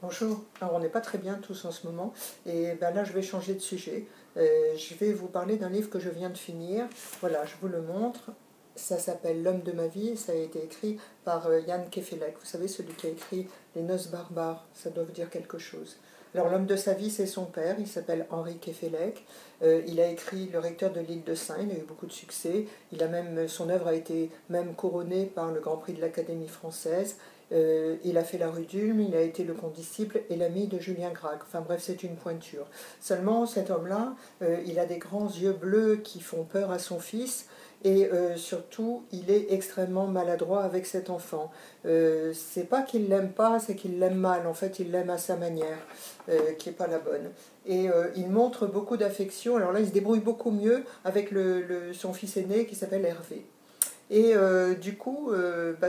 Bonjour, alors on n'est pas très bien tous en ce moment, et ben là je vais changer de sujet. Je vais vous parler d'un livre que je viens de finir. Voilà, je vous le montre. Ça s'appelle L'homme de ma vie, ça a été écrit par Jan Kefelec. Vous savez, celui qui a écrit Les Noces barbares, ça doit vous dire quelque chose. Alors l'homme de sa vie, c'est son père, il s'appelle Henri Kefelec. Il a écrit Le recteur de l'île de Sein, il a eu beaucoup de succès. Son œuvre a été même couronnée par le Grand Prix de l'Académie française. Il a fait la rue d'Ulm, il a été le condisciple et l'ami de Julien Gracq. Enfin bref, c'est une pointure. Seulement, cet homme-là, il a des grands yeux bleus qui font peur à son fils. Et surtout, il est extrêmement maladroit avec cet enfant. C'est pas qu'il l'aime pas, c'est qu'il l'aime mal. En fait, il l'aime à sa manière, qui n'est pas la bonne. Et il montre beaucoup d'affection. Alors là, il se débrouille beaucoup mieux avec son fils aîné qui s'appelle Hervé. Et du coup,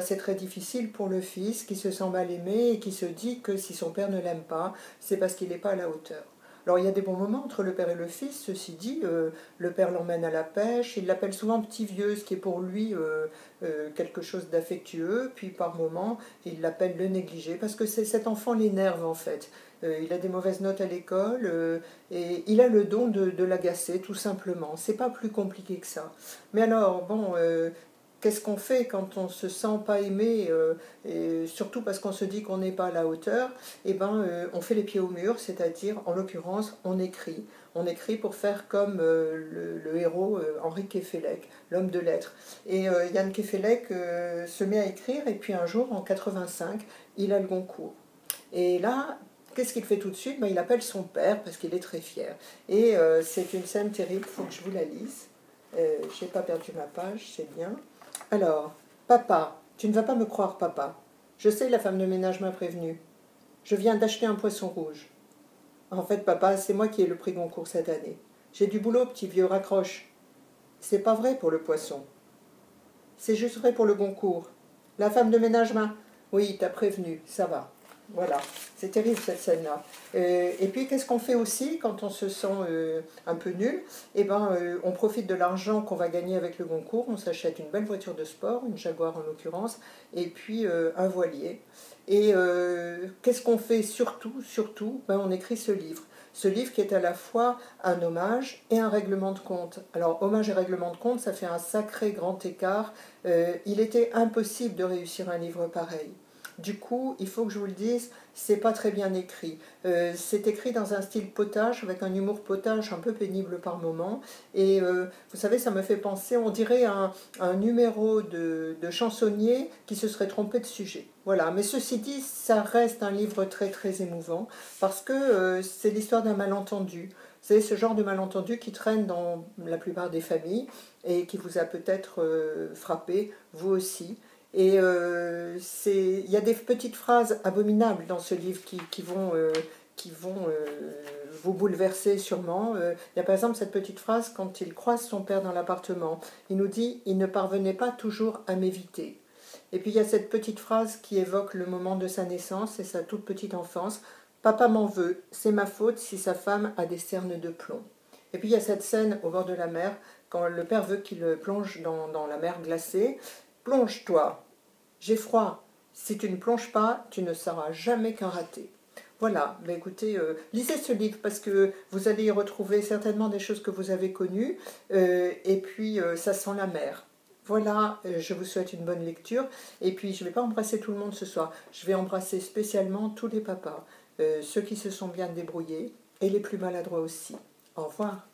c'est très difficile pour le fils qui se sent mal aimé et qui se dit que si son père ne l'aime pas, c'est parce qu'il n'est pas à la hauteur. Alors il y a des bons moments entre le père et le fils, ceci dit, le père l'emmène à la pêche, il l'appelle souvent petit vieux, ce qui est pour lui quelque chose d'affectueux, puis par moments il l'appelle le négligé, parce que cet enfant l'énerve en fait. Il a des mauvaises notes à l'école et il a le don de l'agacer tout simplement. C'est pas plus compliqué que ça. Mais alors, bon, qu'est-ce qu'on fait quand on ne se sent pas aimé, et surtout parce qu'on se dit qu'on n'est pas à la hauteur? Eh ben, on fait les pieds au mur, c'est-à-dire, en l'occurrence, on écrit. On écrit pour faire comme le héros Henri Kefelec, l'homme de lettres. Et Jan Kefelec se met à écrire, et puis un jour, en 85, il a le Goncourt. Et là, qu'est-ce qu'il fait tout de suite? Il appelle son père, parce qu'il est très fier. Et c'est une scène terrible, il faut que je vous la lise. Je n'ai pas perdu ma page, c'est bien. Alors, papa, tu ne vas pas me croire, papa. Je sais, la femme de ménage m'a prévenu. Je viens d'acheter un poisson rouge. En fait, papa, c'est moi qui ai le prix Goncourt cette année. J'ai du boulot, petit vieux, raccroche. C'est pas vrai pour le poisson. C'est juste vrai pour le Goncourt. La femme de ménage m'a... Oui, t'as prévenu, ça va. Voilà, c'est terrible cette scène-là. Et puis, qu'est-ce qu'on fait aussi quand on se sent un peu nul? Eh ben, on profite de l'argent qu'on va gagner avec le Goncourt. On s'achète une belle voiture de sport, une Jaguar en l'occurrence, et puis un voilier. Et qu'est-ce qu'on fait surtout, on écrit ce livre. Ce livre qui est à la fois un hommage et un règlement de compte. Alors, hommage et règlement de compte, ça fait un sacré grand écart. Il était impossible de réussir un livre pareil. Du coup, il faut que je vous le dise, c'est pas très bien écrit. C'est écrit dans un style potage, avec un humour potage un peu pénible par moment. Et vous savez, ça me fait penser, on dirait un numéro de chansonnier qui se serait trompé de sujet. Voilà, mais ceci dit, ça reste un livre très très émouvant, parce que c'est l'histoire d'un malentendu. C'est ce genre de malentendu qui traîne dans la plupart des familles et qui vous a peut-être frappé, vous aussi. Et il y a des petites phrases abominables dans ce livre qui vont vous bouleverser sûrement. Il y a par exemple cette petite phrase quand il croise son père dans l'appartement. Il nous dit « Il ne parvenait pas toujours à m'éviter ». Et puis il y a cette petite phrase qui évoque le moment de sa naissance et sa toute petite enfance. « Papa m'en veut, c'est ma faute si sa femme a des cernes de plomb ». Et puis il y a cette scène au bord de la mer, quand le père veut qu'il plonge dans la mer glacée. « Plonge-toi ». J'ai froid. Si tu ne plonges pas, tu ne seras jamais qu'un raté. Voilà, mais écoutez, lisez ce livre parce que vous allez y retrouver certainement des choses que vous avez connues, et puis ça sent la mer. Voilà, je vous souhaite une bonne lecture, et puis je ne vais pas embrasser tout le monde ce soir, je vais embrasser spécialement tous les papas, ceux qui se sont bien débrouillés, et les plus maladroits aussi. Au revoir.